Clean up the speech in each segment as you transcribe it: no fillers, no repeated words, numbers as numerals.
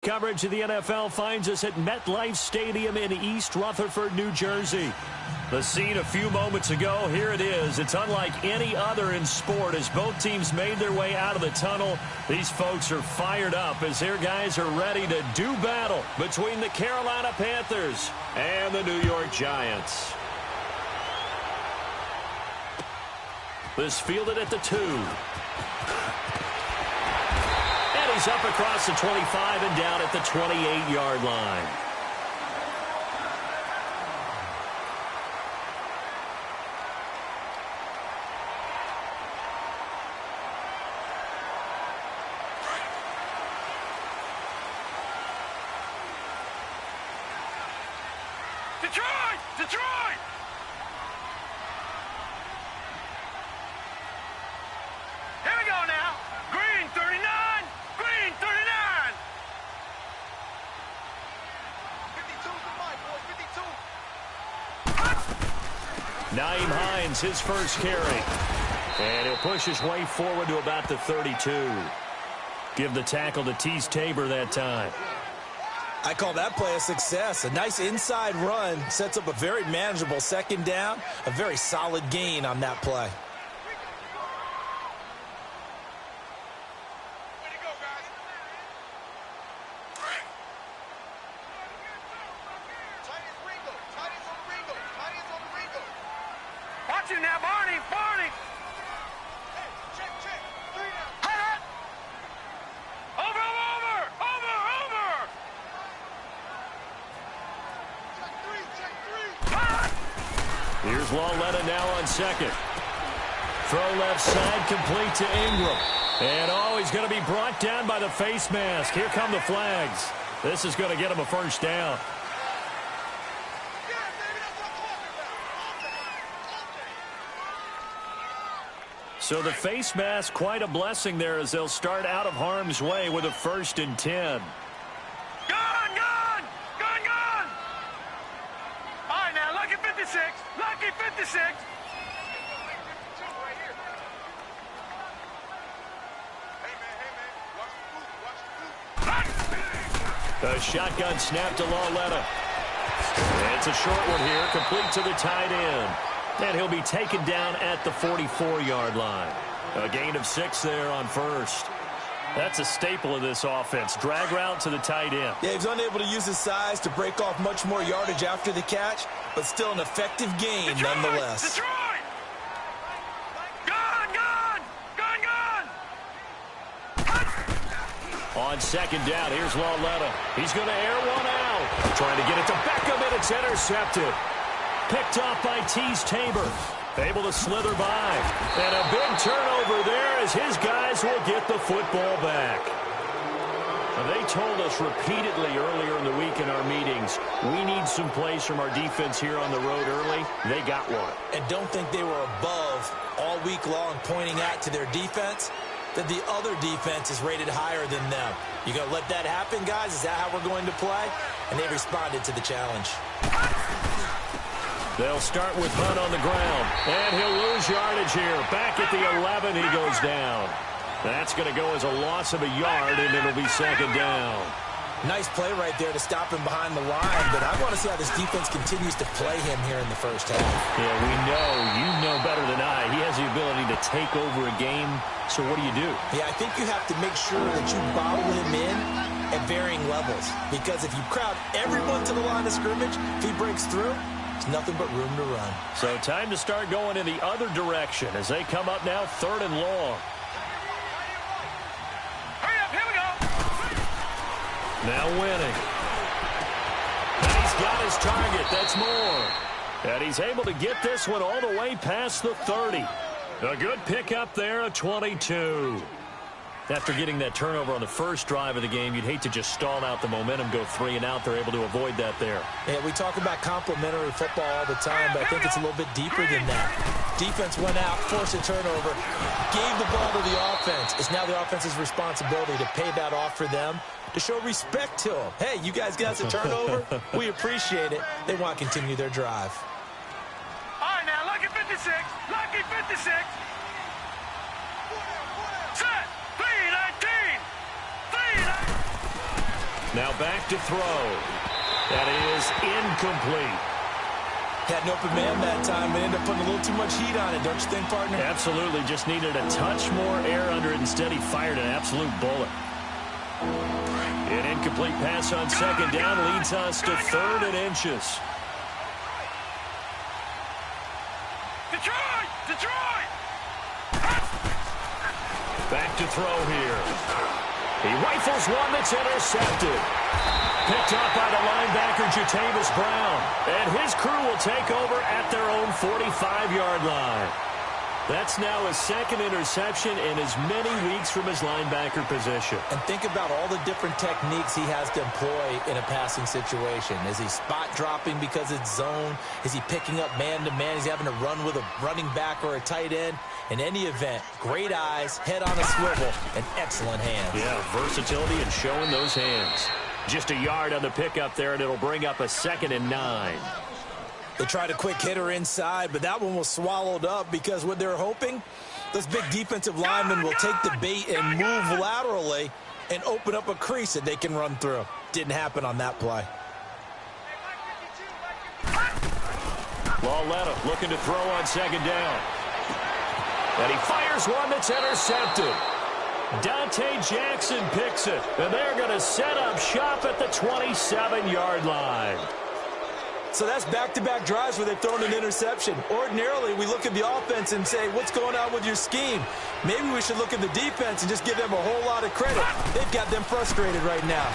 Coverage of the NFL finds us at MetLife Stadium in East Rutherford, New Jersey. The scene a few moments ago, here it is. It's unlike any other in sport as both teams made their way out of the tunnel. These folks are fired up as their guys are ready to do battle between the Carolina Panthers and the New York Giants. This fielded at the 2. He's up across the 25 and down at the 28-yard line. Detroit! Detroit! Here we go now. Green 39. Green 39! 52's the mic, boy, 52. Nyheim Hines, his first carry. And he'll push his way forward to about the 32. Give the tackle to Tease Tabor that time. I call that play a success. A nice inside run sets up a very manageable second down. A very solid gain on that play. Watch it now, Barney! Barney! Hey, check, check. 3 now. Hit it! Over, over! Over, over! Check 3, check 3! Hit! Here's Lawletta now on second. Throw left side, complete to Ingram. And, oh, he's going to be brought down by the face mask. Here come the flags. This is going to get him a first down. So the face mask, quite a blessing there as they'll start out of harm's way with a 1st and 10. Gone, gone! Gone, gone! All right, now, lucky 56. Lucky 56. A shotgun snap to Lawletta. It's a short one here, complete to the tight end. And he'll be taken down at the 44-yard line. A gain of 6 there on first. That's a staple of this offense. Drag route to the tight end. Yeah, he's unable to use his size to break off much more yardage after the catch, but still an effective gain Detroit! nonetheless. Detroit! Gone, gone! Gone, gone! On second down, here's Lawletta. He's going to air one out. Trying to get it to Beckham, and it's intercepted. Picked off by Tease Tabor. Able to slither by. And a big turnover there as his guys will get the football back. They told us repeatedly earlier in the week in our meetings, we need some plays from our defense here on the road early. They got one. And don't think they were above all week long pointing out to their defense that the other defense is rated higher than them. You going to let that happen, guys? Is that how we're going to play? And they responded to the challenge. They'll start with Hunt on the ground. And he'll lose yardage here. Back at the 11, he goes down. That's going to go as a loss of a yard, and it'll be second down. Nice play right there to stop him behind the line, but I want to see how this defense continues to play him here in the first half. Yeah, we know. You know better than I. He has the ability to take over a game, so what do you do? Yeah, I think you have to make sure that you bottle him in at varying levels, because if you crowd everyone to the line of scrimmage, if he breaks through, there's nothing but room to run. So time to start going in the other direction as they come up now 3rd and long. Hurry up, here we go. Now winning. And he's got his target. That's more. And he's able to get this one all the way past the 30. A good pickup there, a 22. After getting that turnover on the first drive of the game, you'd hate to just stall out the momentum, go 3 and out. They're able to avoid that there. Yeah, we talk about complementary football all the time, but I think it's a little bit deeper than that. Defense went out, forced a turnover, gave the ball to the offense. It's now the offense's responsibility to pay that off for them, to show respect to them. Hey, you guys got us a turnover? We appreciate it. They want to continue their drive. All right, now, lucky 56. Lucky 56. Set. 3-19. 3-19. Now back to throw. That is incomplete. Had an open man that time, but ended up putting a little too much heat on it, don't you think, partner? Absolutely. Just needed a touch more air under it. Instead, he fired an absolute bullet. An incomplete pass on second down leads us to 3rd and inches. Detroit! Back to throw here. He rifles one that's intercepted. Picked up by the linebacker, Jatavis Brown. And his crew will take over at their own 45-yard line. That's now his 2nd interception in as many weeks from his linebacker position. And think about all the different techniques he has to employ in a passing situation. Is he spot dropping because it's zone? Is he picking up man-to-man? Is he having to run with a running back or a tight end? In any event, great eyes, head on a swivel, and excellent hands. Yeah, versatility and showing those hands. Just a yard on the pickup there, and it'll bring up a 2nd and 9. They tried a quick hitter inside, but that one was swallowed up because what they're hoping, those big defensive linemen will take the bait and move laterally and open up a crease that they can run through. Didn't happen on that play. Lauletta looking to throw on second down. And he fires one that's intercepted. Dante Jackson picks it, and they're going to set up shop at the 27-yard line. So that's back-to-back drives where they've thrown an interception. Ordinarily, we look at the offense and say, what's going on with your scheme? Maybe we should look at the defense and just give them a whole lot of credit. They've got them frustrated right now.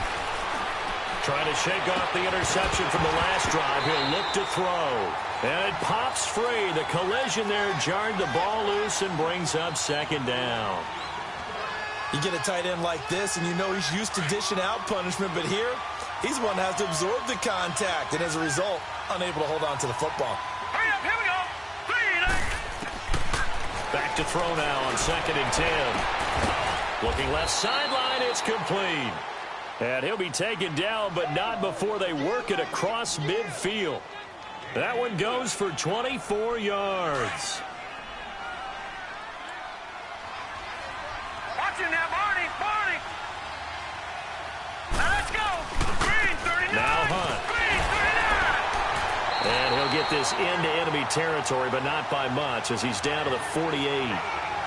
Trying to shake off the interception from the last drive. He'll look to throw. And it pops free. The collision there jarred the ball loose and brings up 2nd down. You get a tight end like this, and you know he's used to dishing out punishment, but here, he's one that has to absorb the contact, and as a result, unable to hold on to the football. Hurry up, here we go. 3, Back to throw now on 2nd and 10. Looking left sideline, it's complete. And he'll be taken down, but not before they work it across midfield. That one goes for 24 yards. Watch him now, Barney. Now let's go. Green, 39. Now Hunt. Green, 39. And he'll get this into enemy territory, but not by much as he's down to the 48.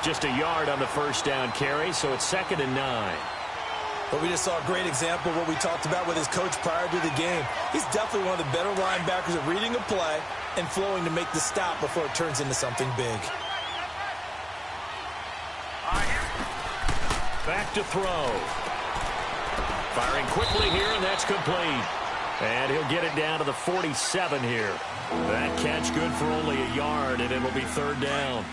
Just a yard on the first down carry, so it's 2nd and 9. But we just saw a great example of what we talked about with his coach prior to the game. He's definitely one of the better linebackers at reading a play and flowing to make the stop before it turns into something big. Back to throw. Firing quickly here, and that's complete. And he'll get it down to the 47 here. That catch good for only a yard, and it'll be 3rd down.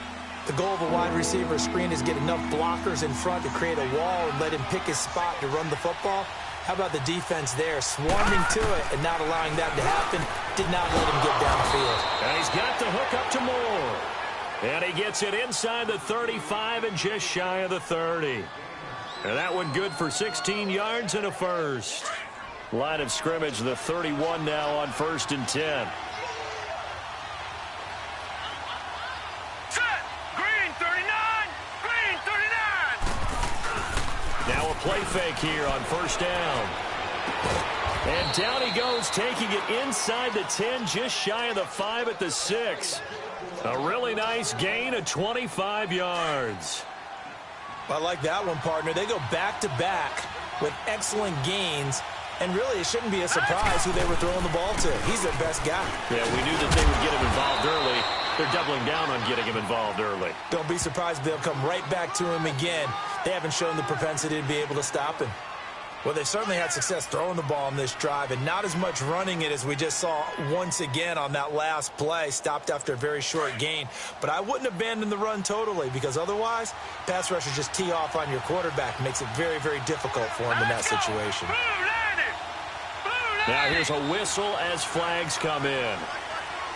The goal of a wide receiver screen is get enough blockers in front to create a wall and let him pick his spot to run the football. How about the defense there, swarming to it and not allowing that to happen? Did not let him get downfield. And he's got the hook up to Moore. And he gets it inside the 35 and just shy of the 30. And that one good for 16 yards and a first. Line of scrimmage, the 31 now on 1st and 10. Now a play fake here on 1st down. And down he goes, taking it inside the 10, just shy of the 5 at the 6. A really nice gain of 25 yards. I like that one, partner. They go back-to-back with excellent gains. And really, it shouldn't be a surprise who they were throwing the ball to. He's their best guy. Yeah, we knew that they would get him involved early. They're doubling down on getting him involved early. Don't be surprised if they'll come right back to him again. They haven't shown the propensity to be able to stop him. Well, they've certainly had success throwing the ball in this drive, and not as much running it as we just saw once again on that last play, stopped after a very short gain. But I wouldn't abandon the run totally, because otherwise, pass rushers just tee off on your quarterback. Makes it very, very difficult for him in that situation. Now here's a whistle as flags come in.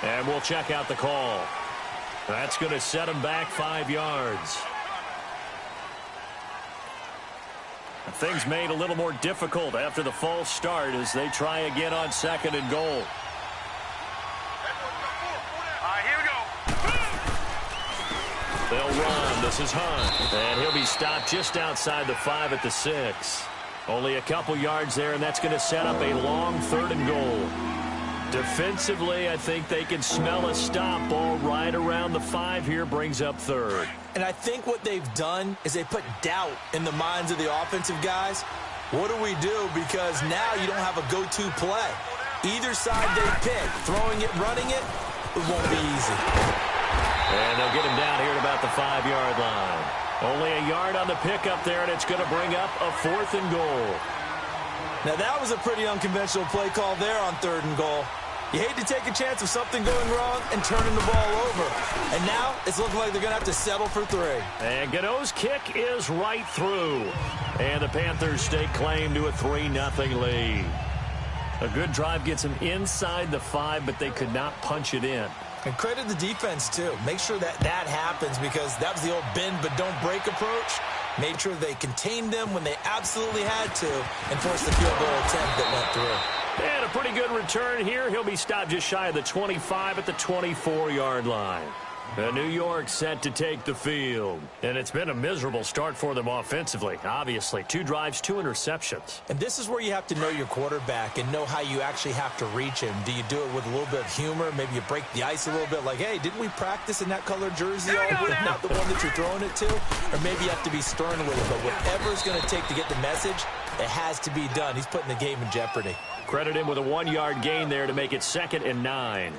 And we'll check out the call. That's going to set him back 5 yards. Things made a little more difficult after the false start as they try again on 2nd and goal. All right, here we go. They'll run. This is Hunt. And he'll be stopped just outside the 5 at the 6. Only a couple yards there, and that's going to set up a long 3rd and goal. Defensively, I think they can smell a stop. Ball right around the 5 here, brings up 3rd. And I think what they've done is they put doubt in the minds of the offensive guys. What do we do? Because now you don't have a go-to play. Either side they pick, throwing it, running it, it won't be easy. And they'll get him down here at about the 5-yard line. Only a yard on the pickup there, and it's going to bring up a 4th and goal. Now, that was a pretty unconventional play call there on 3rd and goal. You hate to take a chance of something going wrong and turning the ball over. And now it's looking like they're going to have to settle for 3. And Gano's kick is right through. And the Panthers stake claim to a 3-0 lead. A good drive gets them inside the 5, but they could not punch it in. And credit the defense, too. Make sure that happens, because that was the old bend but don't break approach. Made sure they contained them when they absolutely had to and forced the field goal attempt that went through. And a pretty good return here. He'll be stopped just shy of the 25 at the 24-yard line. New York set to take the field. And it's been a miserable start for them offensively. Obviously, 2 drives, 2 interceptions. And this is where you have to know your quarterback and know how you actually have to reach him. Do you do it with a little bit of humor? Maybe you break the ice a little bit, like, hey, didn't we practice in that colored jersey all week? Not the one that you're throwing it to. Or maybe you have to be stern with it. But whatever it's going to take to get the message, it has to be done. He's putting the game in jeopardy. Credit him with a 1-yard gain there to make it 2nd and 9.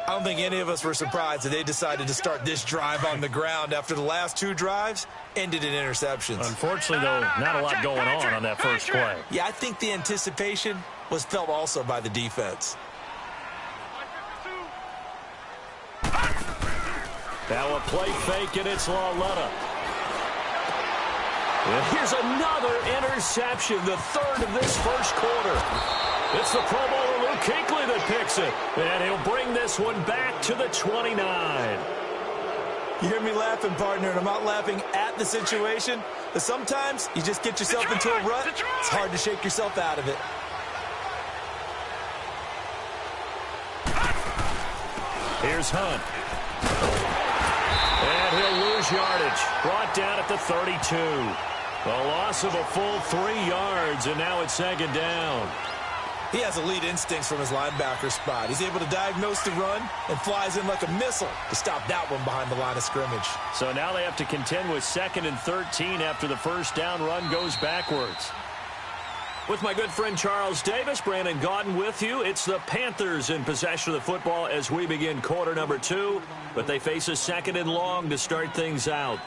I don't think any of us were surprised that they decided to start this drive on the ground after the last 2 drives ended in interceptions. Unfortunately, though, not a lot going on that first play. Yeah, I think the anticipation was felt also by the defense. Now a play fake, and it's Lauletta. And here's another interception, the 3rd of this first quarter. It's the Pro Bowler Luke Kuechly that picks it. And he'll bring this one back to the 29. You hear me laughing, partner, and I'm not laughing at the situation. But sometimes you just get yourself into a rut. It's hard to shake yourself out of it. Here's Hunt. And he'll lose yardage. Brought down at the 32. A loss of a full 3 yards, and now it's 2nd down. He has elite instincts from his linebacker spot. He's able to diagnose the run and flies in like a missile to stop that one behind the line of scrimmage. So now they have to contend with 2nd and 13 after the first down run goes backwards. With my good friend Charles Davis, Brandon Gaudin with you. It's the Panthers in possession of the football as we begin quarter number 2, but they face a 2nd and long to start things out.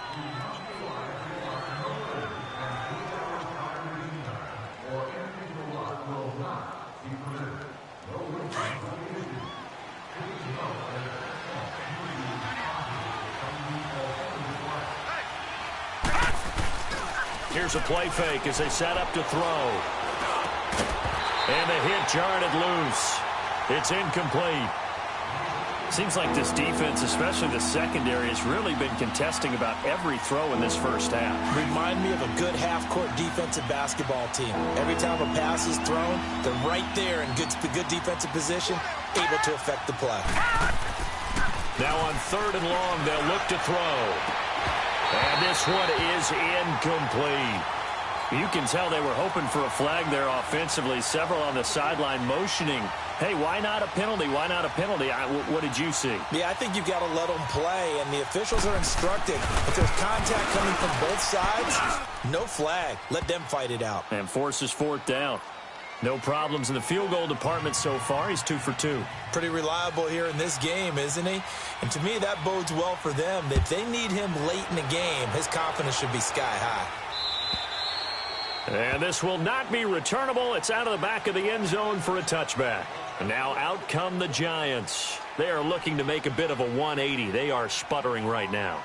Here's a play fake as they set up to throw. And the hit jarred it loose. It's incomplete. Seems like this defense, especially the secondary, has really been contesting about every throw in this first half. Remind me of a good half-court defensive basketball team. Every time a pass is thrown, they're right there in good defensive position, able to affect the play. Now on 3rd and long, they'll look to throw. And this one is incomplete. You can tell they were hoping for a flag there offensively. Several on the sideline motioning, hey, why not a penalty? Why not a penalty? What did you see? Yeah, I think you've got to let them play, and the officials are instructed. If there's contact coming from both sides, no flag. Let them fight it out. And forces 4th down. No problems in the field goal department so far. He's 2 for 2. Pretty reliable here in this game, isn't he? And to me, that bodes well for them. If they need him late in the game, his confidence should be sky high. And this will not be returnable. It's out of the back of the end zone for a touchback. And now out come the Giants. They are looking to make a bit of a 180. They are sputtering right now.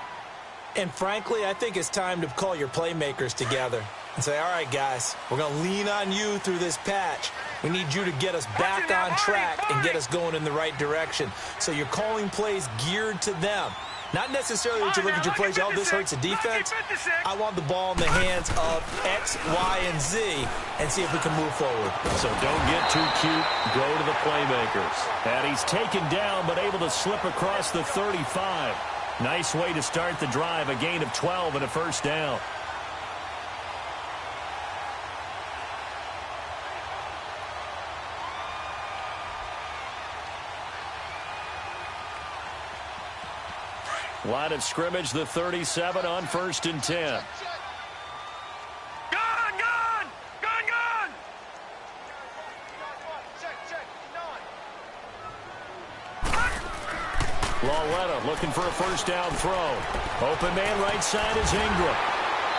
And frankly, I think it's time to call your playmakers together and say, all right, guys, we're going to lean on you through this patch. We need you to get us back on track and get us going in the right direction. So you're calling plays geared to them. Not necessarily that you look at your plays, oh, this hurts the defense. I want the ball in the hands of X, Y, and Z and see if we can move forward. So don't get too cute. Go to the playmakers. And he's taken down but able to slip across the 35. Nice way to start the drive. A gain of 12 and a first down. Line of scrimmage, the 37 on 1st and 10. Lawletta looking for a first down throw. Open man right side is Ingram.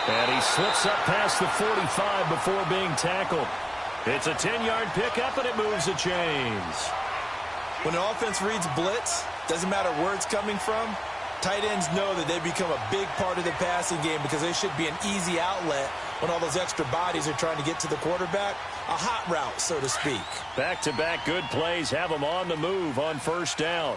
And he slips up past the 45 before being tackled. It's a 10-yard pickup, and it moves the chains. When an offense reads blitz, doesn't matter where it's coming from, tight ends know that they become a big part of the passing game because they should be an easy outlet when all those extra bodies are trying to get to the quarterback. A hot route, so to speak. Back-to-back good plays have them on the move on first down.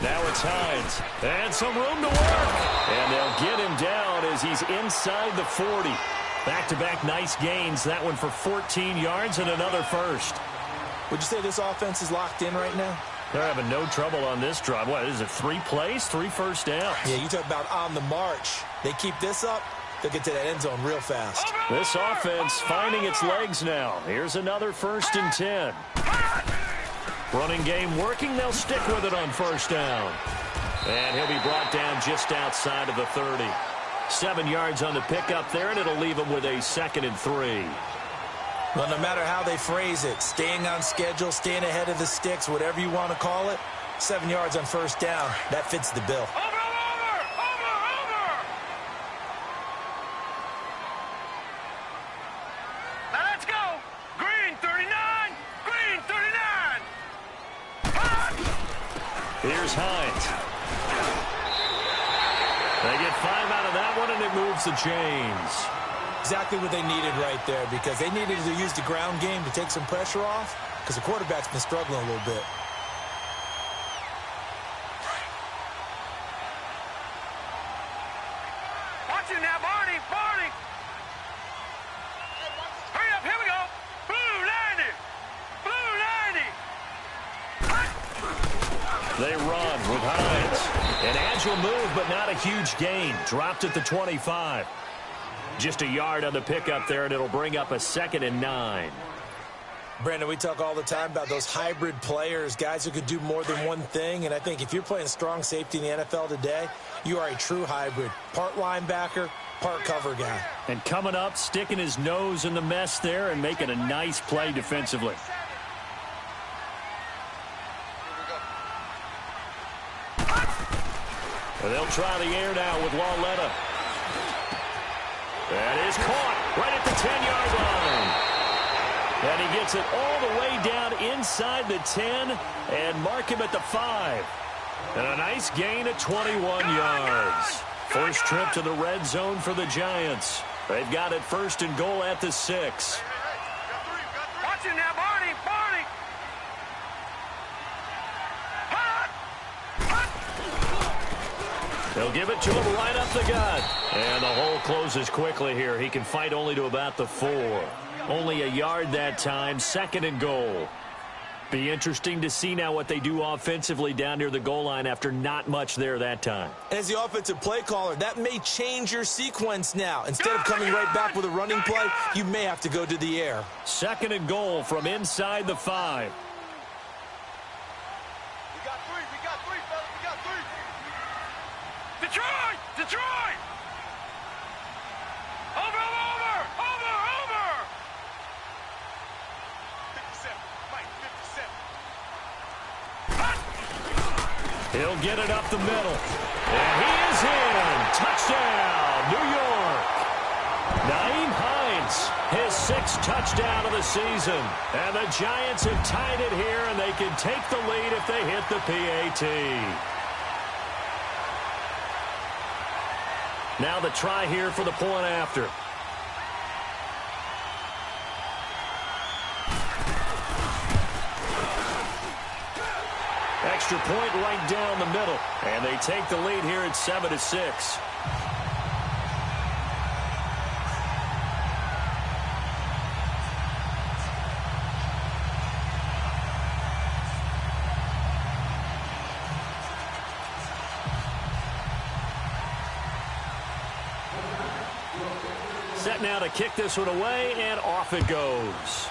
Now it's Hines. And some room to work. And they'll get him down as he's inside the 40. Back-to-back nice gains. That one for 14 yards and another first. Would you say this offense is locked in right now? They're having no trouble on this drive. What is it, 3 plays, 3 first downs? Yeah, you talk about on the march. They keep this up, they'll get to that end zone real fast. This offense finding its legs now. Here's another 1st and 10. Running game working. They'll stick with it on first down. And he'll be brought down just outside of the 30. 7 yards on the pickup there, and it'll leave him with a 2nd and 3. Well, no matter how they phrase it, staying on schedule, staying ahead of the sticks, whatever you want to call it, 7 yards on first down, that fits the bill. Now let's go. Green 39. Green 39. Here's Hines. They get 5 out of that one, and it moves the chains. Exactly what they needed right there, because they needed to use the ground game to take some pressure off, because the quarterback's been struggling a little bit. Watch it now, Barney. Barney. Hurry up. Here we go. Blue 90. Blue 90. They run with Hines. An agile move, but not a huge gain. Dropped at the 25. Just a yard on the pickup there, and it'll bring up a 2nd and 9. Brandon, we talk all the time about those hybrid players, guys who could do more than one thing, and I think if you're playing strong safety in the NFL today, you are a true hybrid. Part linebacker, part cover guy. And coming up, sticking his nose in the mess there and making a nice play defensively. And they'll try the air now with Lawletta. That is caught right at the 10-yard line. And he gets it all the way down inside the 10 and mark him at the 5. And a nice gain of 21 yards. First trip to the red zone for the Giants. They've got it 1st and goal at the 6. Watch it now, Barney. Barney. They'll give it to him right up the gut. And the hole closes quickly here. He can fight only to about the 4. Only a yard that time, 2nd and goal. Be interesting to see now what they do offensively down near the goal line after not much there that time. As the offensive play caller, that may change your sequence now. Instead of coming right back with a running play, you may have to go to the air. 2nd and goal from inside the 5. Detroit! Detroit! Over! 57. Mike, 57. He'll get it up the middle. And he is in. Touchdown, New York. Nyheim Hines, his 6th touchdown of the season. And the Giants have tied it here, and they can take the lead if they hit the PAT. Now the try here for the point after. Extra point right down the middle. And they take the lead here at 7-6. Set now to kick this one away, and off it goes.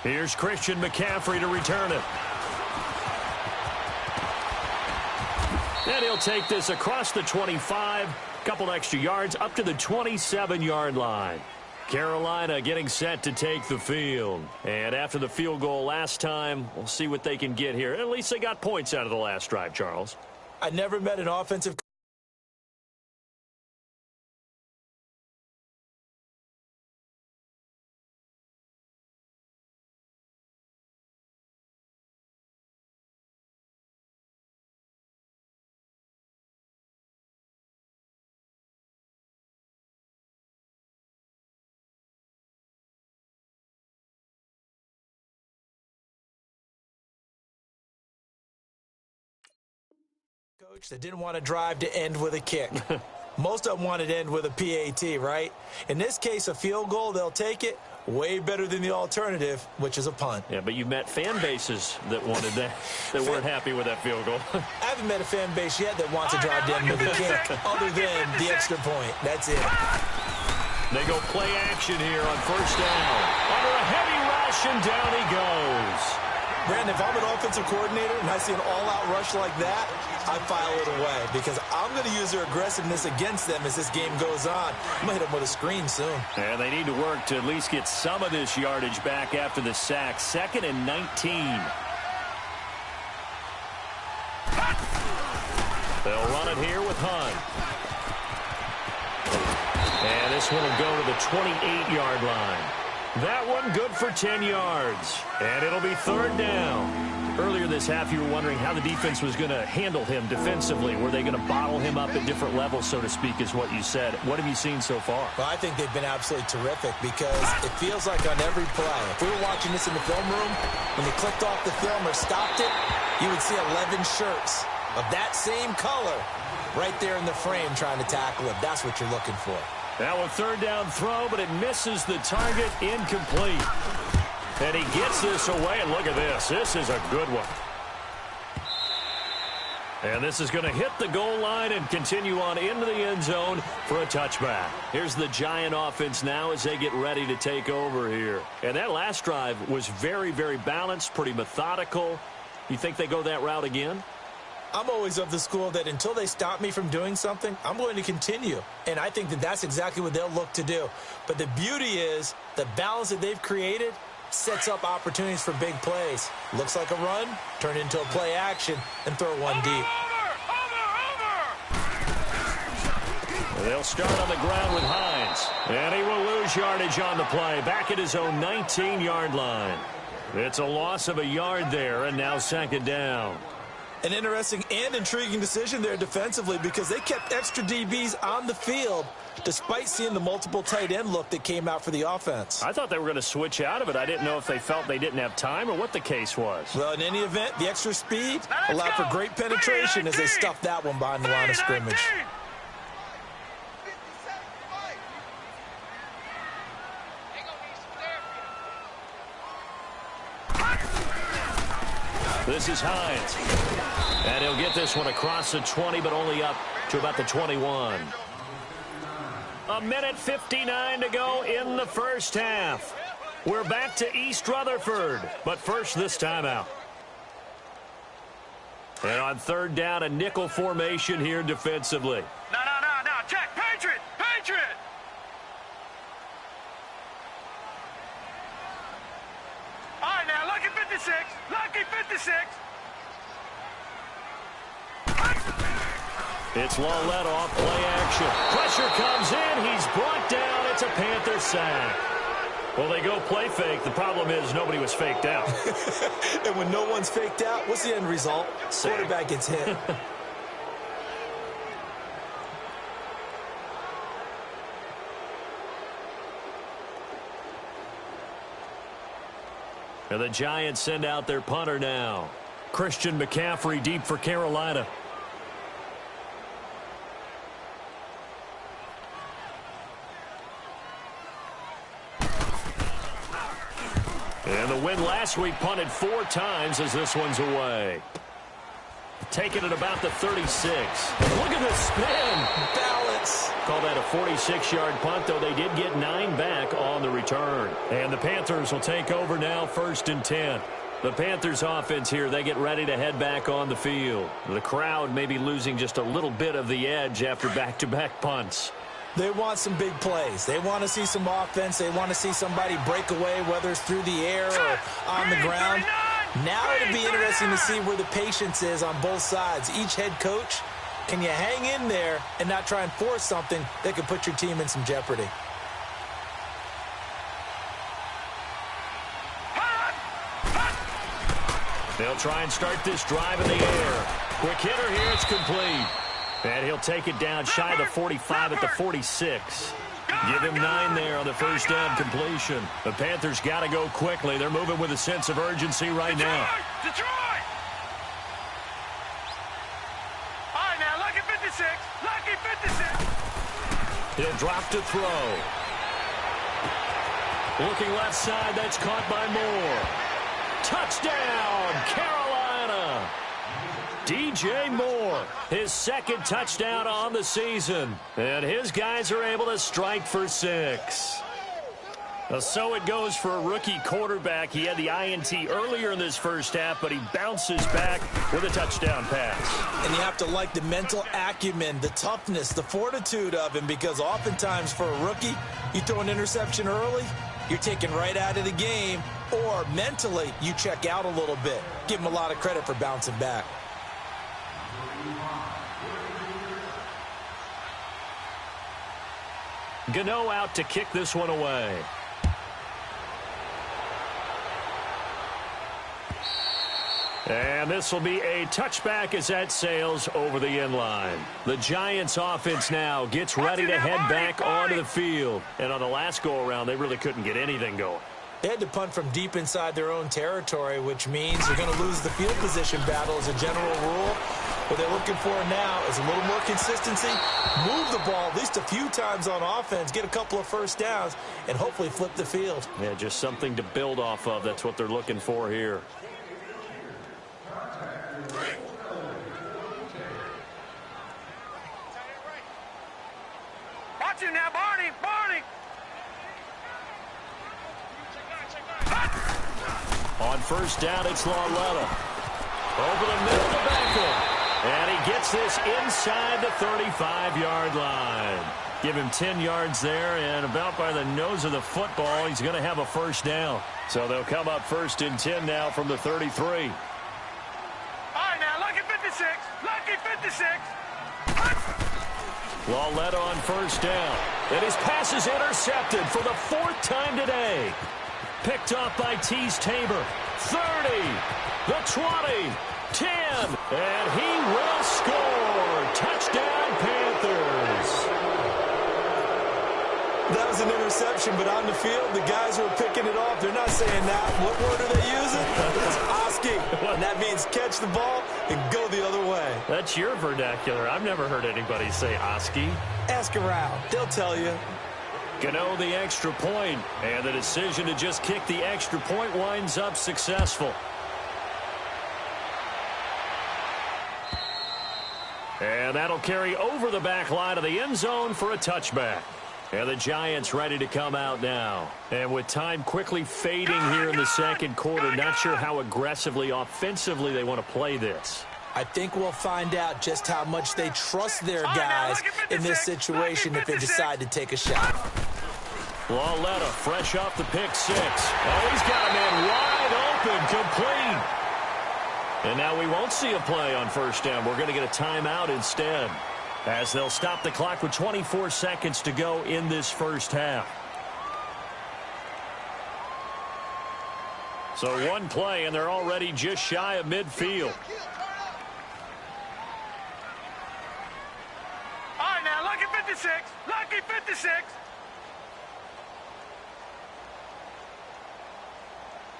Here's Christian McCaffrey to return it. And he'll take this across the 25, couple extra yards up to the 27-yard line. Carolina getting set to take the field. And after the field goal last time, we'll see what they can get here. At least they got points out of the last drive, Charles. I never met an offensive coach that didn't want to drive to end with a kick. Most of them wanted to end with a PAT, right? In this case, a field goal, they'll take it. Way better than the alternative, which is a punt. Yeah, but you met fan bases that wanted that, that weren't happy with that field goal. I haven't met a fan base yet that wants to drive to end with a kick, other than the extra point. That's it. They go play action here on first down. Under a heavy rush, and down he goes. Brandon, if I'm an offensive coordinator and I see an all-out rush like that, I file it away because I'm going to use their aggressiveness against them as this game goes on. I'm going to hit them with a screen soon. And they need to work to at least get some of this yardage back after the sack. 2nd and 19. They'll run it here with Hunt. And this one will go to the 28-yard line. That one good for 10 yards. And it'll be 3rd down. Earlier this half, you were wondering how the defense was going to handle him defensively. Were they going to bottle him up at different levels, so to speak, is what you said. What have you seen so far? Well, I think they've been absolutely terrific because it feels like on every play, if we were watching this in the film room, when they clicked off the film or stopped it, you would see 11 shirts of that same color right there in the frame trying to tackle him. That's what you're looking for. Now a 3rd down throw, but it misses the target, incomplete. And he gets this away, and look at this. This is a good one. And this is going to hit the goal line and continue on into the end zone for a touchback. Here's the Giant offense now as they get ready to take over here. And that last drive was very, very balanced, pretty methodical. You think they go that route again? I'm always of the school that until they stop me from doing something, I'm going to continue. And I think that that's exactly what they'll look to do. But the beauty is the balance that they've created sets up opportunities for big plays. Looks like a run, turn into a play action, and throw one deep. They'll start on the ground with Hines. And he will lose yardage on the play, back at his own 19-yard line. It's a loss of a yard there, and now 2nd down. An interesting and intriguing decision there defensively because they kept extra DBs on the field despite seeing the multiple tight end look that came out for the offense. I thought they were going to switch out of it. I didn't know if they felt they didn't have time or what the case was. Well, in any event, the extra speed allowed for great penetration as they stuffed that one behind the line of scrimmage. This is Hines. And he'll get this one across the 20, but only up to about the 21. 1:59 to go in the first half. We're back to East Rutherford, but first this timeout. And on 3rd down, a nickel formation here defensively. No. Check. Patriot. All right, now, lucky 56. Lucky 56. It's Lawlett off play action. Pressure comes in. He's brought down. It's a Panther sack. Well, they go play fake. The problem is nobody was faked out. And when no one's faked out, what's the end result? Quarterback gets hit. And the Giants send out their punter now. Christian McCaffrey deep for Carolina. And the win last week punted 4 times as this one's away. Taking it about the 36. Look at the spin. Balance. Call that a 46-yard punt, though they did get 9 back on the return. And the Panthers will take over now, 1st and 10. The Panthers offense here, they get ready to head back on the field. The crowd may be losing just a little bit of the edge after back-to-back punts. They want some big plays. They want to see some offense. They want to see somebody break away, whether it's through the air or on the ground. Now it'll be interesting to see where the patience is on both sides. Each head coach, can you hang in there and not try and force something that could put your team in some jeopardy? They'll try and start this drive in the air. Quick hitter here, it's complete. And he'll take it down shy of the 45 at the 46. Give him 9 there on the first down completion. The Panthers got to go quickly. They're moving with a sense of urgency right now. Detroit! All right, now, lucky 56. Lucky 56. He'll drop to throw. Looking left side, that's caught by Moore. Touchdown, Carolina! DJ Moore, his 2nd touchdown on the season. And his guys are able to strike for 6. So it goes for a rookie quarterback. He had the INT earlier in this first half, but he bounces back with a touchdown pass. And you have to like the mental acumen, the toughness, the fortitude of him, because oftentimes for a rookie, you throw an interception early, you're taken right out of the game, or mentally you check out a little bit. Give him a lot of credit for bouncing back. Gano out to kick this one away. And this will be a touchback as that sails over the end line. The Giants offense now gets ready to head back onto the field. And on the last go-around, they really couldn't get anything going. They had to punt from deep inside their own territory, which means they're going to lose the field position battle as a general rule. What they're looking for now is a little more consistency, move the ball at least a few times on offense, get a couple of first downs, and hopefully flip the field. Yeah, just something to build off of. That's what they're looking for here. Watch him now, Barney! Barney! On first down, it's Lauletta. Over the middle to Beckham. And he gets this inside the 35-yard line. Give him 10 yards there, and about by the nose of the football, he's going to have a first down. So they'll come up 1st and 10 now from the 33. All right, now, lucky 56. Lucky 56. Lauletta on first down. And his pass is intercepted for the 4th time today. Picked off by Tease Tabor. 30, the 20, 10, and he will score. Touchdown, Panthers. That was an interception, but on the field, the guys who are picking it off, they're not saying that. What word are they using? It's Oski. And that means catch the ball and go the other way. That's your vernacular. I've never heard anybody say Oski. Ask around. They'll tell you. Gano the extra point, and the decision to just kick the extra point winds up successful. And that'll carry over the back line of the end zone for a touchback. And the Giants ready to come out now. And with time quickly fading here in the second quarter, not sure how aggressively, offensively they want to play this. I think we'll find out just how much they trust their guys in this situation if they decide to take a shot. Lauletta fresh off the pick 6. Oh, he's got a man wide open, complete. And now we won't see a play on first down. We're going to get a timeout instead, as they'll stop the clock with 24 seconds to go in this first half. So one play, and they're already just shy of midfield. All right, now, lucky 56. Lucky 56.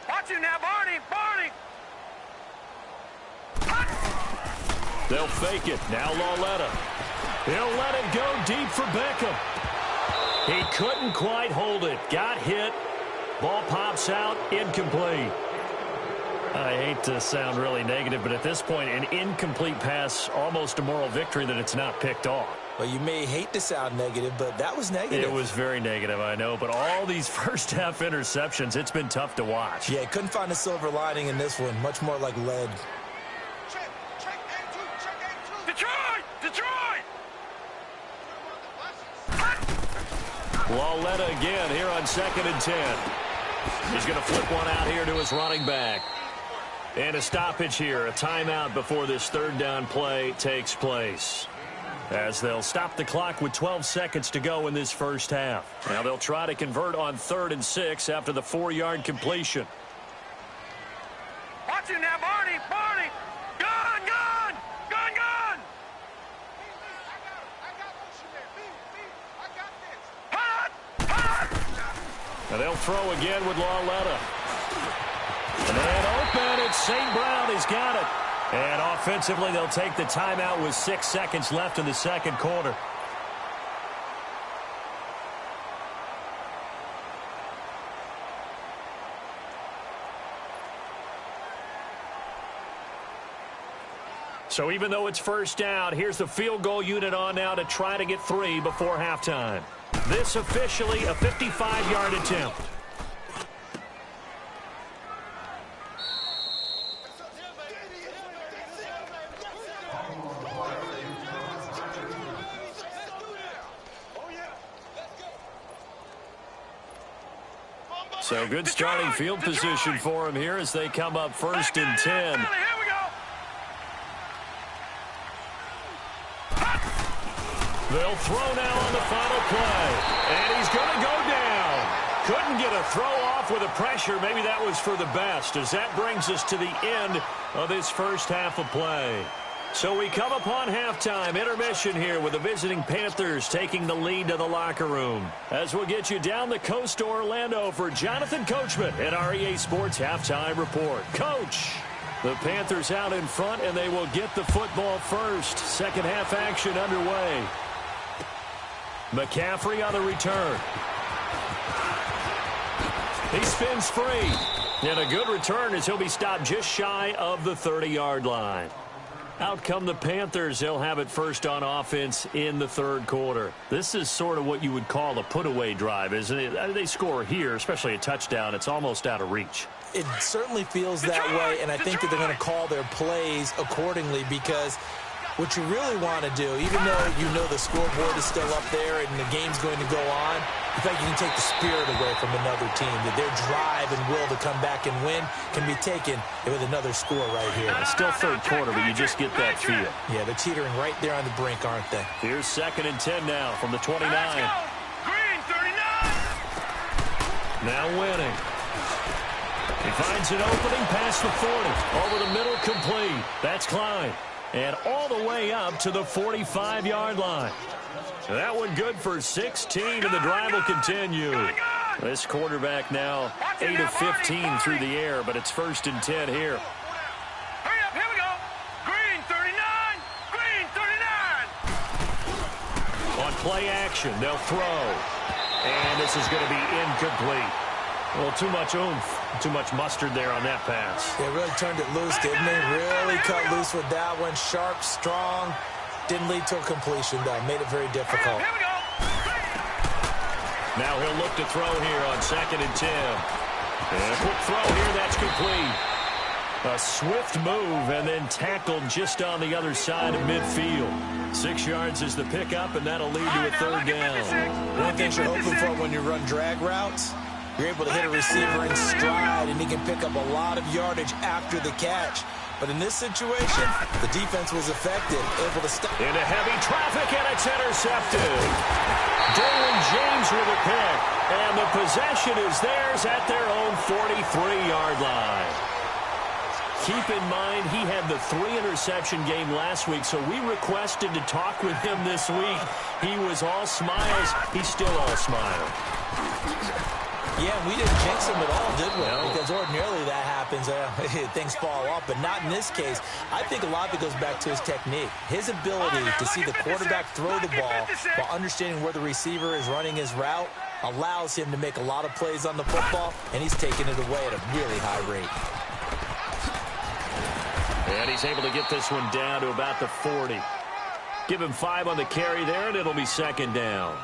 Watch him now, Barney. Barney. They'll fake it. Now Lauletta. He'll let it go deep for Beckham. He couldn't quite hold it. Got hit. Ball pops out. Incomplete. I hate to sound really negative, but at this point, an incomplete pass, almost a moral victory that it's not picked off. Well, you may hate to sound negative, but that was negative. It was very negative, I know. But all these first-half interceptions, it's been tough to watch. Yeah, couldn't find a silver lining in this one. Much more like lead. Lauletta again here on 2nd and 10. He's going to flip one out here to his running back. And a stoppage here, a timeout before this third down play takes place. As they'll stop the clock with 12 seconds to go in this first half. Now they'll try to convert on 3rd and 6 after the 4-yard completion. Watch it now, Barney! Barney! Gun! Gun! Gun! Gun! Now they'll throw again with Lauletta. And open, it's St. Brown. He's got it. And offensively, they'll take the timeout with 6 seconds left in the second quarter. So even though it's first down, here's the field goal unit on now to try to get 3 before halftime. This officially a 55-yard attempt. So good starting field position for him here as they come up 1st and 10. They'll throw now on the final play. And he's going to go down. Couldn't get a throw off with the pressure. Maybe that was for the best, as that brings us to the end of this first half of play. So we come upon halftime, intermission here with the visiting Panthers taking the lead to the locker room. As we'll get you down the coast to Orlando for Jonathan Coachman at our EA Sports Halftime Report. Coach, the Panthers out in front, and they will get the football first. Second half action underway. McCaffrey on the return. He spins free. And a good return as he'll be stopped just shy of the 30-yard line. Out come the Panthers. They'll have it first on offense in the third quarter. This is sort of what you would call a put-away drive, isn't it? They score here, especially a touchdown. It's almost out of reach. It certainly feels that way, and I think that they're going to call their plays accordingly, because what you really want to do, even though you know the scoreboard is still up there and the game's going to go on, in fact, you can take the spirit away from another team. That their drive and will to come back and win can be taken with another score right here. It's still third quarter, but you just get that feel. Yeah, they're teetering right there on the brink, aren't they? Here's 2nd and 10 now from the 29. Green, 39! Now winning. He finds an opening past the 40. Over the middle, complete. That's Klein. And all the way up to the 45-yard line. That one good for 16, and the drive will continue. This quarterback now 8 of 15 through the air, but it's 1st and 10 here. Hurry up, here we go. Green, 39! Green, 39! On play action, they'll throw. And this is going to be incomplete. Well, too much oomph, too much mustard there on that pass. They really turned it loose, didn't they? Really cut loose with that one. Sharp, strong. Didn't lead to a completion, though. Made it very difficult. Here we go. Now he'll look to throw here on 2nd and 10. And a quick throw here, that's complete. A swift move and then tackled just on the other side of midfield. 6 yards is the pickup, and that'll lead to a third down. One thing you're hoping for when you run drag routes, you're able to hit a receiver in stride, and he can pick up a lot of yardage after the catch. But in this situation, the defense was effective, able to stop. Into heavy traffic, and it's intercepted. Derwin James with a pick, and the possession is theirs at their own 43-yard line. Keep in mind, he had the 3-interception game last week, so we requested to talk with him this week. He was all smiles. He's still all smile. Yeah, we didn't jinx him at all, did we? No. Because ordinarily that happens, things fall off, but not in this case. I think a lot of it goes back to his technique. His ability to see the quarterback throw the ball while understanding where the receiver is running his route allows him to make a lot of plays on the football, and he's taking it away at a really high rate. And he's able to get this one down to about the 40. Give him 5 on the carry there, and it'll be second down.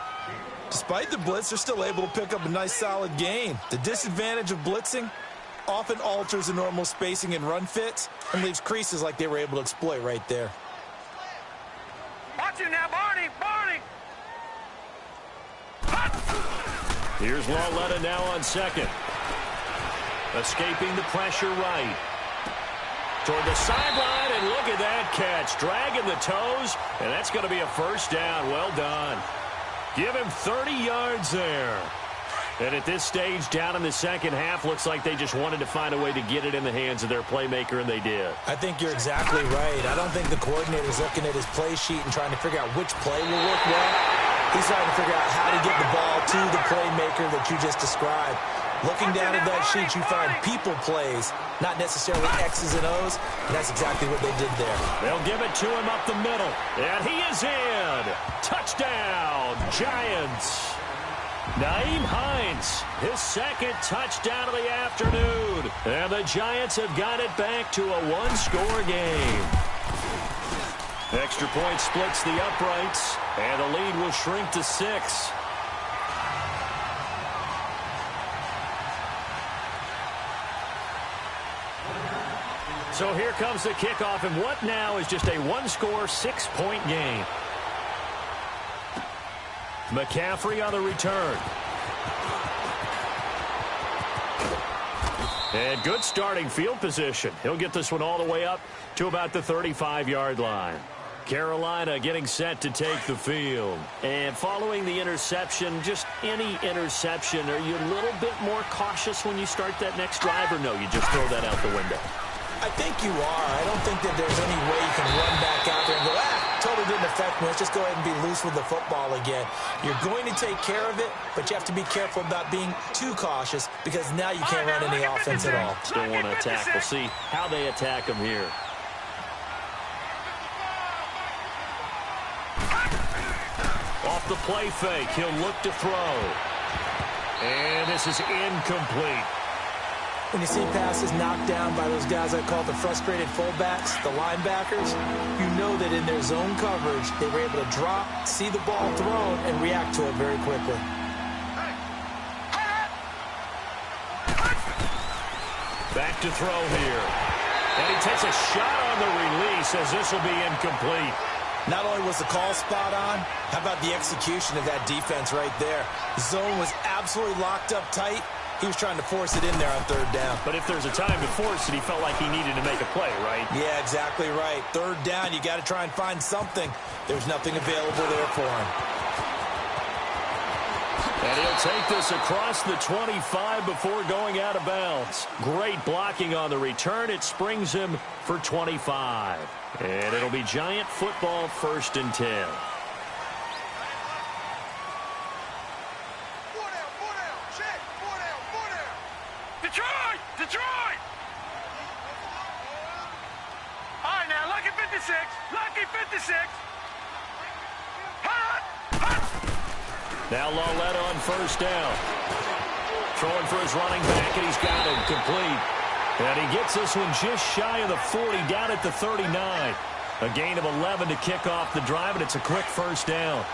Despite the blitz, they're still able to pick up a nice, solid gain. The disadvantage of blitzing often alters the normal spacing and run fits and leaves creases like they were able to exploit right there. Watch him now, Barney! Barney! Here's Lauletta now on second. Escaping the pressure right. Toward the sideline, and look at that catch. Dragging the toes, and that's going to be a first down. Well done. Give him 30 yards there. And at this stage, down in the second half, looks like they just wanted to find a way to get it in the hands of their playmaker, and they did. I think you're exactly right. I don't think the coordinator's looking at his play sheet and trying to figure out which play will work well. He's trying to figure out how to get the ball to the playmaker that you just described. Looking down at that sheet, you find people plays, not necessarily X's and O's, and that's exactly what they did there. They'll give it to him up the middle, and he is in. Touchdown, Giants. Nyheim Hines, his second touchdown of the afternoon. And the Giants have got it back to a one-score game. Extra point splits the uprights, and the lead will shrink to 6. So here comes the kickoff, and what now is just a one-score, 6-point game. McCaffrey on the return. And good starting field position. He'll get this one all the way up to about the 35-yard line. Carolina getting set to take the field. And following the interception, just any interception, are you a little bit more cautious when you start that next drive, or no, you just throw that out the window? I think you are. I don't think that there's any way you can run back out there and go, totally didn't affect me. Let's just go ahead and be loose with the football again. You're going to take care of it, but you have to be careful about being too cautious because now you can't run any offense at all. Still want to attack. We'll see how they attack him here. Off the play fake, he'll look to throw. And this is incomplete. When you see passes knocked down by those guys I call the frustrated fullbacks, the linebackers, you know that in their zone coverage, they were able to drop, see the ball thrown, and react to it very quickly. Back to throw here. And he takes a shot on the release as this will be incomplete. Not only was the call spot on, how about the execution of that defense right there? The zone was absolutely locked up tight. He was trying to force it in there on third down. But if there's a time to force it, he felt like he needed to make a play, right? Yeah, exactly right. Third down, you got to try and find something. There's nothing available there for him. And he'll take this across the 25 before going out of bounds. Great blocking on the return. It springs him for 25. And it'll be Giant football, 1st and 10. Detroit! Detroit! All right, now, lucky 56. Lucky 56. Hot! Hot! Now Lauletta on 1st down. Throwing for his running back, and he's got it complete. And he gets this one just shy of the 40, down at the 39. A gain of 11 to kick off the drive, and it's a quick 1st down.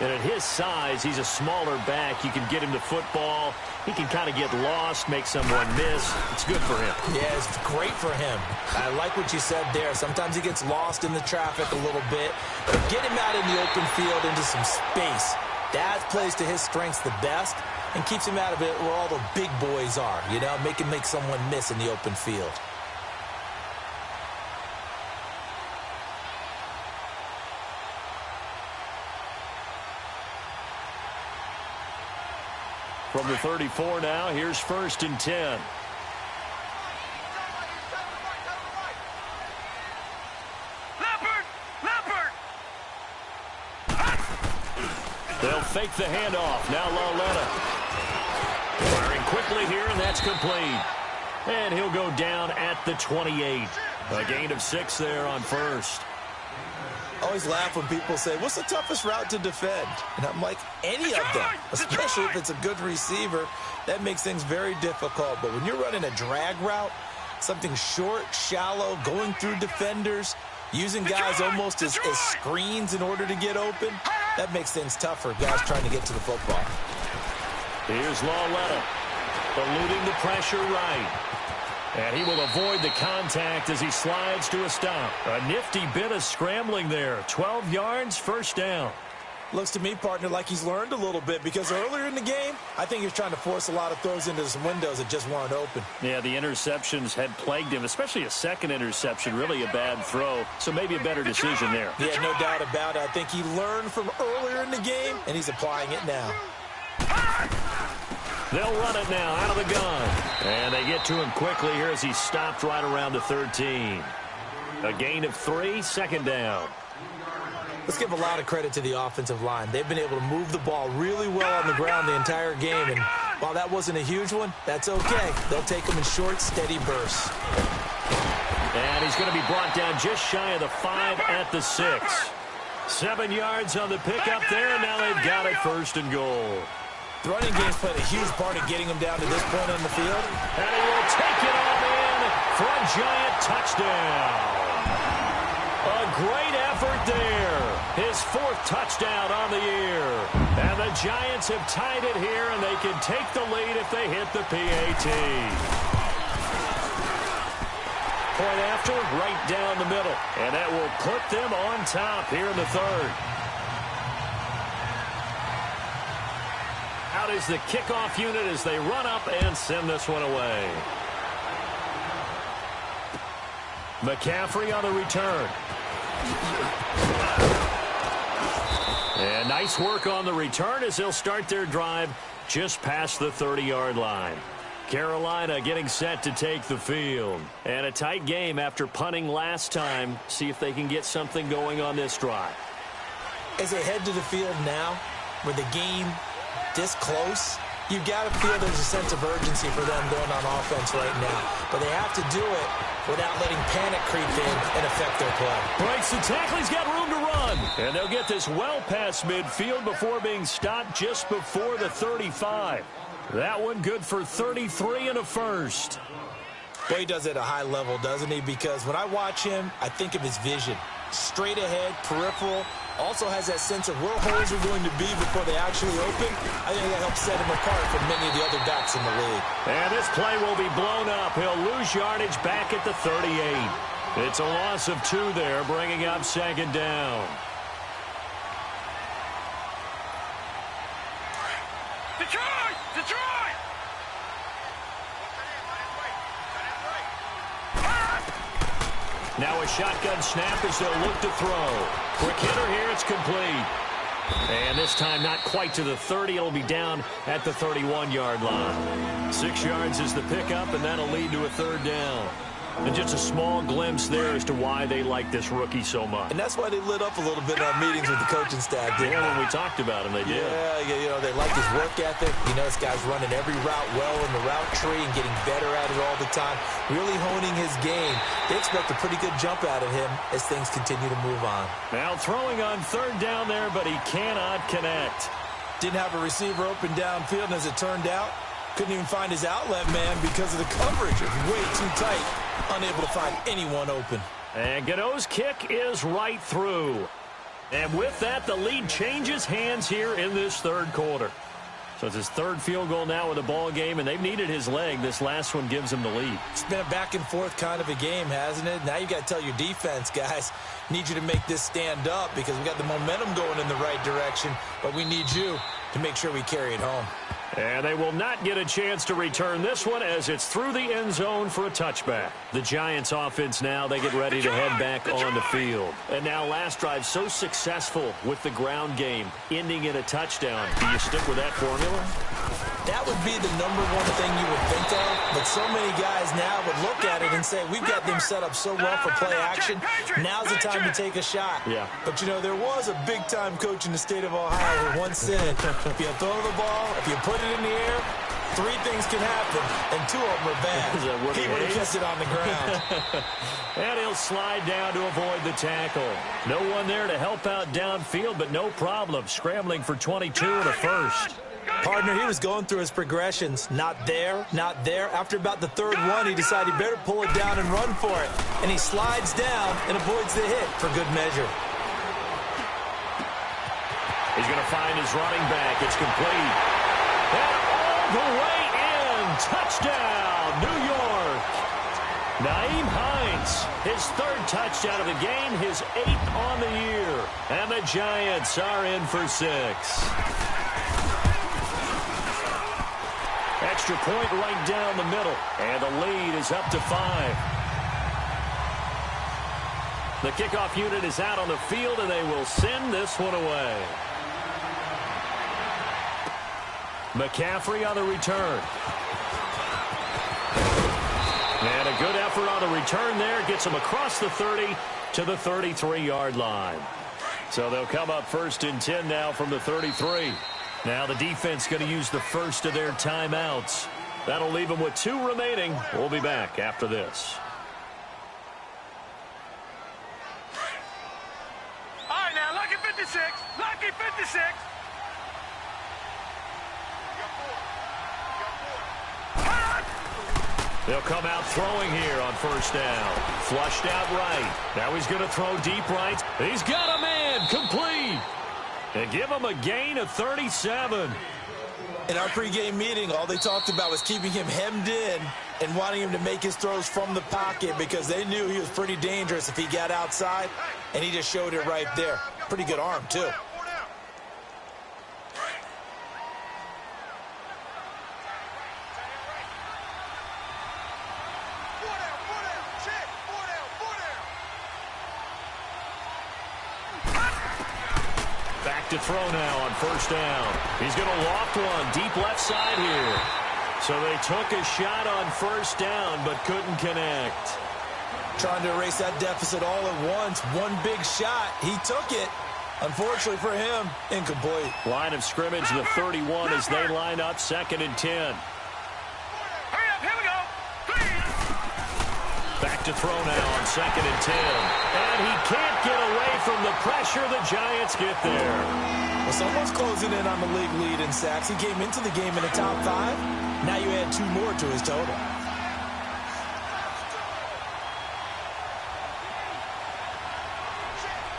And at his size, he's a smaller back. You can get him to football. He can kind of get lost, make someone miss. It's good for him. Yeah, it's great for him. I like what you said there. Sometimes he gets lost in the traffic a little bit. But get him out in the open field into some space. That plays to his strengths the best and keeps him out of it where all the big boys are. You know, make someone miss in the open field. From the 34 now, here's 1st and 10. Leopard! Leopard! They'll fake the handoff. Now Lauletta. Firing quickly here, and that's complete. And he'll go down at the 28. A gain of 6 there on 1st. I always laugh when people say, what's the toughest route to defend? And I'm like, any of them, especially if it's a good receiver. That makes things very difficult. But when you're running a drag route, something short, shallow, going through defenders, Using guys almost as screens in order to get open, that makes things tough for guys trying to get to the football. Here's Lauletta, eluding the pressure right. And he will avoid the contact as he slides to a stop. A nifty bit of scrambling there. 12 yards, first down. Looks to me, partner, like he's learned a little bit, because earlier in the game, I think he was trying to force a lot of throws into some windows that just weren't open. Yeah, the interceptions had plagued him, especially a second interception, really a bad throw. So maybe a better decision there. Yeah, no doubt about it. I think he learned from earlier in the game, and he's applying it now. They'll run it now out of the gun. And they get to him quickly here as he's stopped right around the 13. A gain of 3, second down. Let's give a lot of credit to the offensive line. They've been able to move the ball really well on the ground the entire game. And while that wasn't a huge one, that's okay. They'll take them in short, steady bursts. And he's going to be brought down just shy of the 5 at the 6. 7 yards on the pickup there, and now they've got it first and goal. The running game's played a huge part in getting them down to this point on the field. And he will take it on in for a giant touchdown. A great effort there. His 4th touchdown on the year. And the Giants have tied it here, and they can take the lead if they hit the PAT. Point after, right down the middle. And that will put them on top here in the 3rd. Out is the kickoff unit as they run up and send this one away. McCaffrey on the return. And nice work on the return as they'll start their drive just past the 30-yard line. Carolina getting set to take the field. And a tight game after punting last time. See if they can get something going on this drive. As they head to the field now, with the game this close, you've got to feel there's a sense of urgency for them going on offense right now. But they have to do it without letting panic creep in and affect their play. Breaks the tackle. He's got room to run. And they'll get this well past midfield before being stopped just before the 35. That one good for 33 and a first. Boy, he does it at a high level, doesn't he? Because when I watch him, I think of his vision. Straight ahead, peripheral. Also has that sense of where holes are going to be before they actually open. I think that helps set him apart from many of the other backs in the league. And this play will be blown up. He'll lose yardage back at the 38. It's a loss of 2 there, bringing up second down. Detroit! Detroit! Now a shotgun snap as they'll look to throw. Quick hitter here, it's complete. And this time not quite to the 30. It'll be down at the 31-yard line. 6 yards is the pickup, and that'll lead to a 3rd down. And just a small glimpse there as to why they like this rookie so much. And that's why they lit up a little bit in our meetings with the coaching staff, didn't they? Yeah, when we talked about him, they did. Yeah, you know, they like his work ethic. You know, this guy's running every route well in the route tree and getting better at it all the time, really honing his game. They expect a pretty good jump out of him as things continue to move on. Now throwing on 3rd down there, but he cannot connect. Didn't have a receiver open downfield, and as it turned out, couldn't even find his outlet man because of the coverage. It was way too tight. Unable to find anyone open. And Gano's kick is right through. And with that, the lead changes hands here in this 3rd quarter. So it's his 3rd field goal now with the ball game, and they've needed his leg. This last one gives him the lead. It's been a back-and-forth kind of a game, hasn't it? Now you got to tell your defense, guys, need you to make this stand up because we got the momentum going in the right direction, but we need you to make sure we carry it home. And they will not get a chance to return this one as it's through the end zone for a touchback. The Giants offense now, they get ready to head back on the field. And now last drive so successful with the ground game, ending in a touchdown. Do you stick with that formula? That would be the #1 thing you would think of, but so many guys now would look at it and say, we've got them set up so well for play action, now's the time to take a shot. Yeah. But, you know, there was a big-time coach in the state of Ohio who once said, if you throw the ball, if you put it in the air, 3 things can happen, and 2 of them are bad. He would have kept it on the ground. And he'll slide down to avoid the tackle. No one there to help out downfield, but no problem. Scrambling for 22 and a first. Partner, he was going through his progressions. Not there, not there. After about the third one, he decided he better pull it down and run for it. And he slides down and avoids the hit for good measure. He's going to find his running back. It's complete. And all the way in. Touchdown, New York. Nyheim Hines, his third touchdown of the game, his 8th on the year. And the Giants are in for 6. Extra point right down the middle. And the lead is up to 5. The kickoff unit is out on the field, and they will send this one away. McCaffrey on the return. And a good effort on the return there. Gets him across the 30 to the 33-yard line. So they'll come up 1st and 10 now from the 33. Now the defense going to use the first of their timeouts. That'll leave them with 2 remaining. We'll be back after this. All right, now, lucky 56. Lucky 56. They'll come out throwing here on 1st down. Flushed out right. Now he's going to throw deep right. He's got a man. Complete. And give him a gain of 37. In our pregame meeting, all they talked about was keeping him hemmed in and wanting him to make his throws from the pocket because they knew he was pretty dangerous if he got outside, and he just showed it right there. Pretty good arm, too. To throw now on 1st down. He's going to loft one deep left side here. So they took a shot on 1st down but couldn't connect. Trying to erase that deficit all at once. One big shot. He took it. Unfortunately for him, incomplete. Line of scrimmage, the 31 as they line up 2nd and 10. Hurry up, here we go. Back to throw now on 2nd and 10. And he can't get away from the pressure. The Giants get there. Well, someone's closing in on the league lead in sacks. He came into the game in the top 5. Now you add 2 more to his total.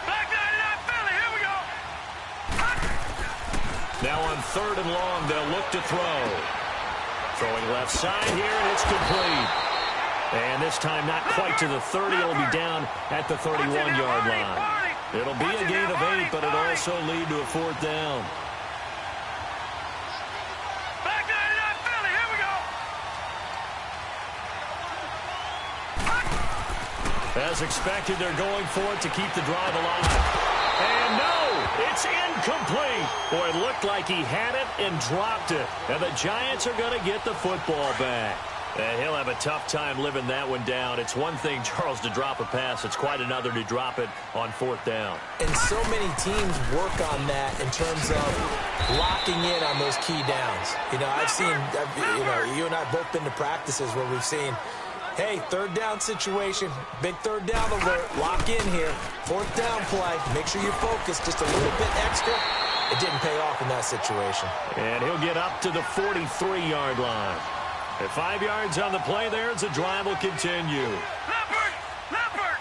Back 99 Philly, here we go. Now on 3rd and long, they'll look to throw. Throwing left side here, and it's complete. And this time not quite to the 30. It'll be down at the 31-yard line. It'll be a gain of 8, but it'll also lead to a 4th down. Back 99 Philly, here we go. As expected, they're going for it to keep the drive alive. And no, it's incomplete. Boy, it looked like he had it and dropped it. And the Giants are going to get the football back. And he'll have a tough time living that one down. It's one thing, Charles, to drop a pass. It's quite another to drop it on 4th down. And so many teams work on that in terms of locking in on those key downs. You know, I've seen, you and I have both been to practices where we've seen, hey, 3rd down situation, big 3rd down alert, lock in here, 4th down play, make sure you're focused just a little bit extra. It didn't pay off in that situation. And he'll get up to the 43-yard line. At 5 yards on the play there, as the drive will continue. Leopard! Leopard!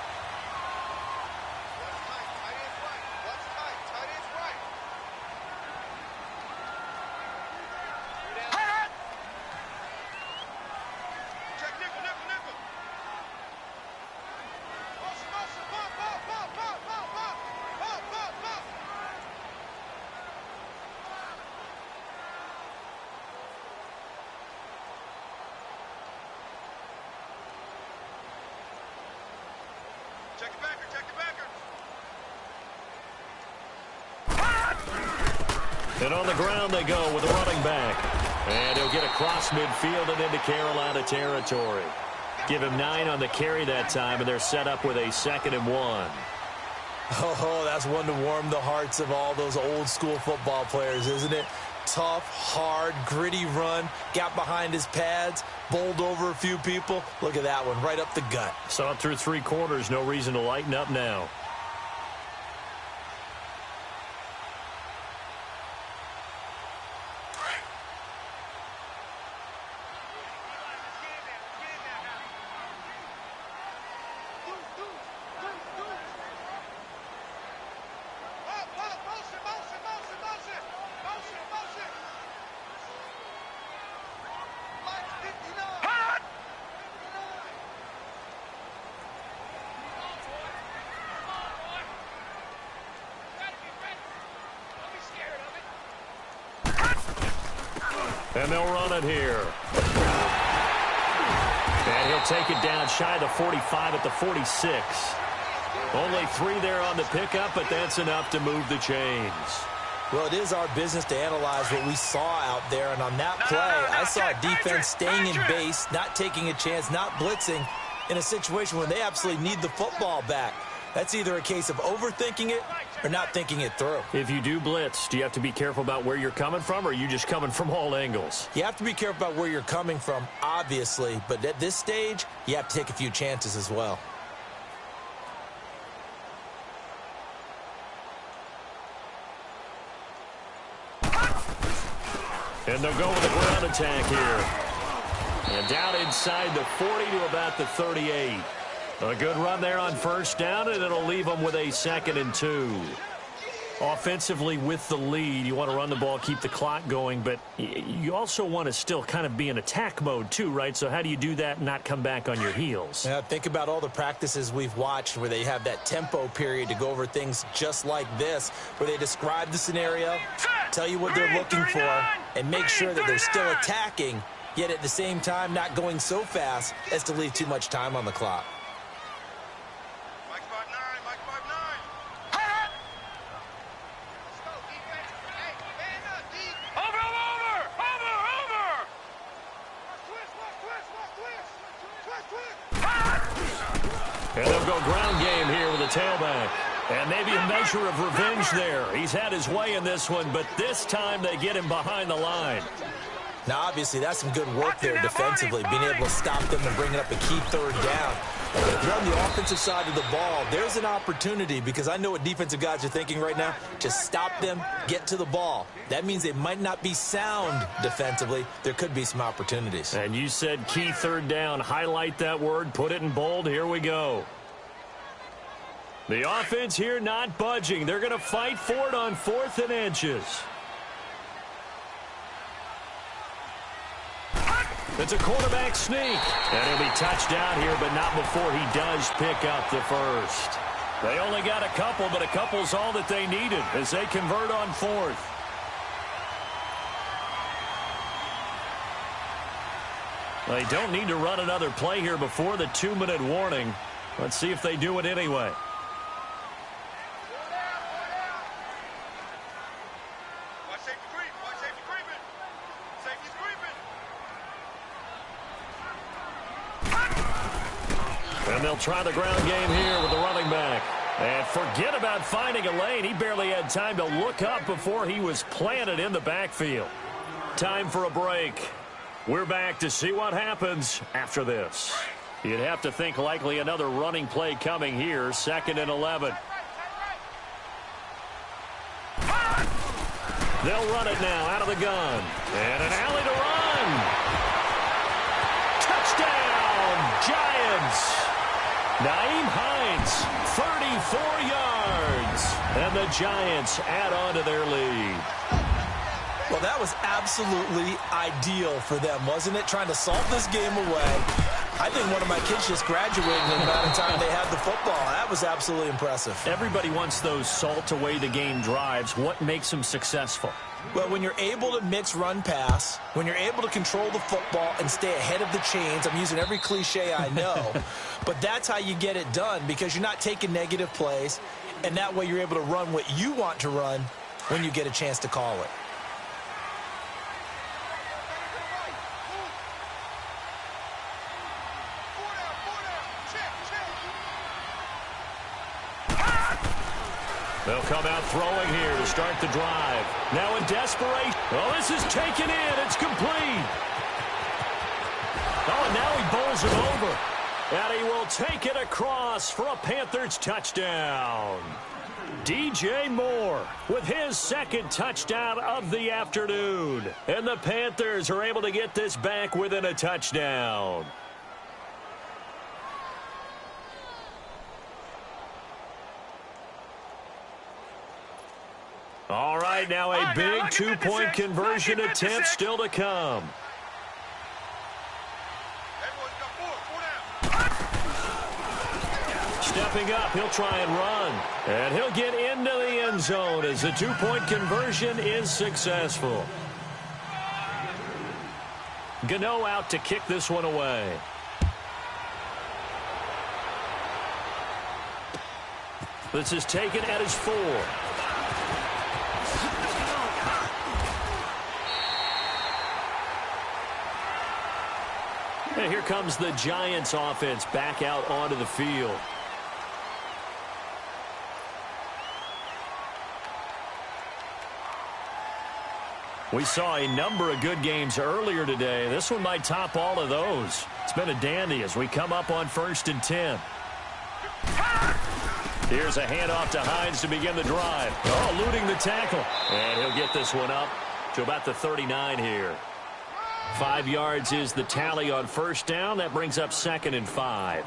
Check nickel, nickel, nickel. Motion, motion, pop, pop, pop, pop, pop, pop, pop, pop, pop. Check the backer, check the backer. And on the ground they go with a running back. And he'll get across midfield and into Carolina territory. Give him 9 on the carry that time, and they're set up with a 2nd and 1. Oh, that's one to warm the hearts of all those old school football players, isn't it? Tough, hard, gritty run, got behind his pads, bowled over a few people. Look at that one, right up the gut. Saw it through 3 quarters, no reason to lighten up now. And they'll run it here. And he'll take it down shy of the 45 at the 46. Only 3 there on the pickup, but that's enough to move the chains. Well, it is our business to analyze what we saw out there, and on that play, I saw a defense staying in base, not taking a chance, not blitzing in a situation when they absolutely need the football back. That's either a case of overthinking it or not thinking it through. If you do blitz, do you have to be careful about where you're coming from, or are you just coming from all angles? You have to be careful about where you're coming from, obviously, but at this stage, you have to take a few chances as well. And they'll go with a ground attack here. And down inside the 40 to about the 38. A good run there on first down, and it'll leave them with a 2nd and 2. Offensively with the lead, you want to run the ball, keep the clock going, but you also want to still kind of be in attack mode too, right? So how do you do that and not come back on your heels? Yeah, think about all the practices we've watched where they have that tempo period to go over things just like this, where they describe the scenario, tell you what they're looking for, and make sure that they're still attacking, yet at the same time not going so fast as to leave too much time on the clock. And they'll go ground game here with a tailback. And maybe a measure of revenge there. He's had his way in this one, but this time they get him behind the line. Now, obviously, that's some good work there defensively, being able to stop them and bringing up a key 3rd down. If you're on the offensive side of the ball, there's an opportunity, because I know what defensive guys are thinking right now. Just stop them, get to the ball. That means they might not be sound defensively. There could be some opportunities. And you said key 3rd down. Highlight that word, put it in bold. Here we go. The offense here not budging. They're going to fight for it on 4th and inches. It's a quarterback sneak. And he'll be touched down here, but not before he does pick up the first. They only got a couple, but a couple's all that they needed as they convert on 4th. They don't need to run another play here before the 2-minute warning. Let's see if they do it anyway. And they'll try the ground game here with the running back. And forget about finding a lane. He barely had time to look up before he was planted in the backfield. Time for a break. We're back to see what happens after this. You'd have to think likely another running play coming here. 2nd and 11. They'll run it now out of the gun. And an alley to run. Touchdown, Giants. Nyheim Hines, 34 yards. And the Giants add on to their lead. Well, that was absolutely ideal for them, wasn't it? Trying to salt this game away. I think one of my kids just graduated in the amount of time they had the football. That was absolutely impressive. Everybody wants those salt away the game drives. What makes them successful? Well, when you're able to mix run-pass, when you're able to control the football and stay ahead of the chains, I'm using every cliche I know, but that's how you get it done, because you're not taking negative plays, and that way you're able to run what you want to run when you get a chance to call it. They'll come out throwing here to start the drive. Now in desperation. Oh, this is taken in. It's complete. Oh, and now he bowls it over. And he will take it across for a Panthers touchdown. DJ Moore with his 2nd touchdown of the afternoon. And the Panthers are able to get this back within a touchdown. All right, now a big 2-point conversion attempt still to come. Stepping up, he'll try and run. And he'll get into the end zone as the 2-point conversion is successful. Gano out to kick this one away. This is taken at his 4. And here comes the Giants offense back out onto the field. We saw a number of good games earlier today. This one might top all of those. It's been a dandy as we come up on 1st and 10. Here's a handoff to Hines to begin the drive. Oh, eluding the tackle. And he'll get this one up to about the 39 here. 5 yards is the tally on 1st down. That brings up 2nd and 5.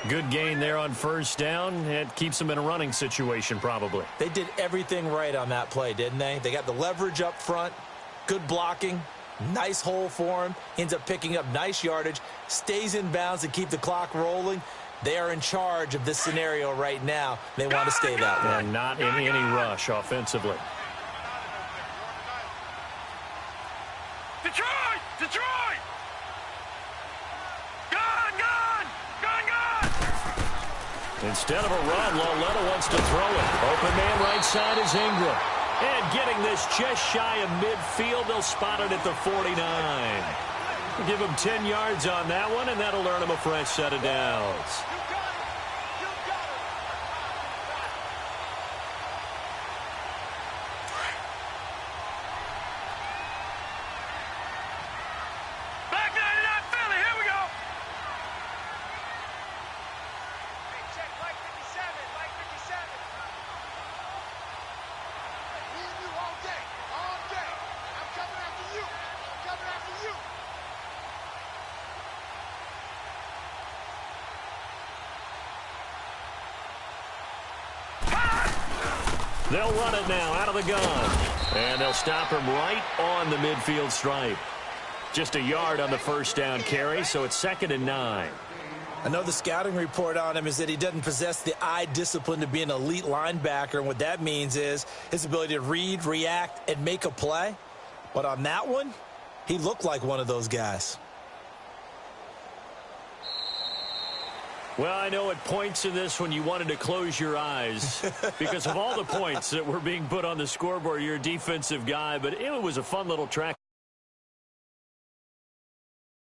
Good gain there on 1st down. It keeps them in a running situation probably. They did everything right on that play, didn't they? They got the leverage up front, good blocking, nice hole for him, ends up picking up nice yardage, stays in bounds to keep the clock rolling. They are in charge of this scenario right now. They want to stay that way. And not in any rush offensively. Detroit! Detroit! Gun! Gun! Gun! Gun! Instead of a run, Lauletta wants to throw it. Open man right side is Ingram. And getting this just shy of midfield, they'll spot it at the 49. Give him 10 yards on that one, and that'll earn him a fresh set of downs. They'll run it now out of the gun. And they'll stop him right on the midfield stripe. Just a yard on the 1st down carry, so it's 2nd and 9. I know the scouting report on him is that he doesn't possess the eye discipline to be an elite linebacker, and what that means is his ability to read, react, and make a play. But on that one, he looked like one of those guys. Well, I know at points in this when you wanted to close your eyes because of all the points that were being put on the scoreboard. You're a defensive guy, but it was a fun little track.